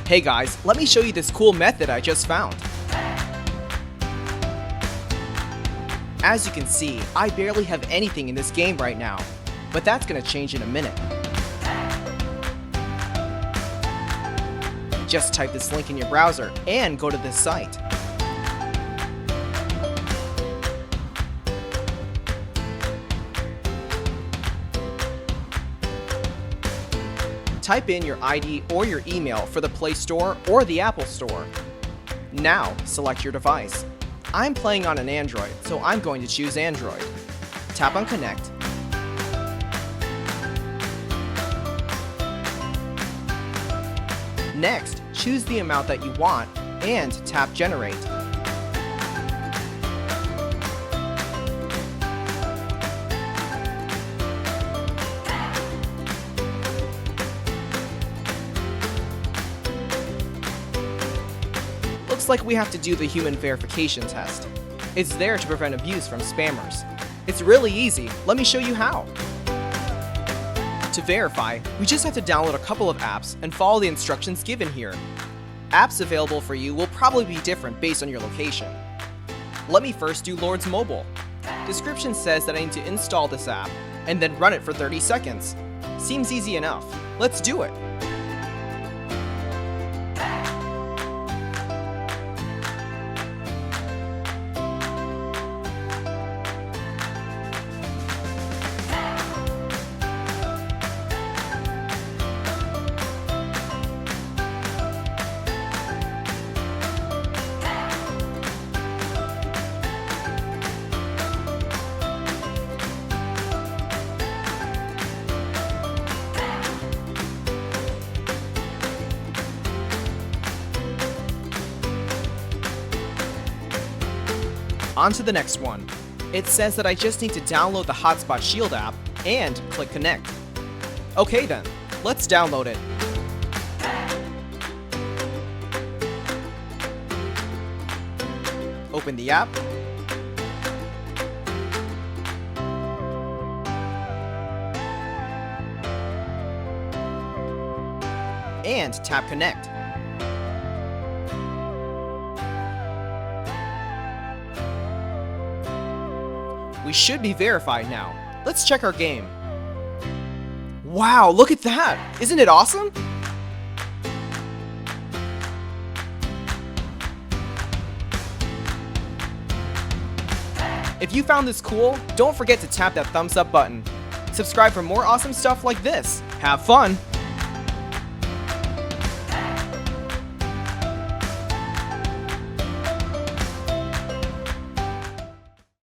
Hey guys, let me show you this cool method I just found. As you can see, I barely have anything in this game right now, but that's gonna change in a minute. Just type this link in your browser and go to this site. Type in your ID or your email for the Play Store or the Apple Store. Now, select your device. I'm playing on an Android, so I'm going to choose Android. Tap on Connect. Next, choose the amount that you want and tap Generate. Looks like we have to do the human verification test. It's there to prevent abuse from spammers. It's really easy. Let me show you how. To verify, we just have to download a couple of apps and follow the instructions given here. Apps available for you will probably be different based on your location. Let me first do Lord's Mobile. Description says that I need to install this app and then run it for 30 seconds. Seems easy enough. Let's do it. On to the next one. It says that I just need to download the Hotspot Shield app and click Connect. Okay then, let's download it. Open the app. And tap Connect. We should be verified now. Let's check our game. Wow, look at that! Isn't it awesome? If you found this cool, don't forget to tap that thumbs up button. Subscribe for more awesome stuff like this. Have fun!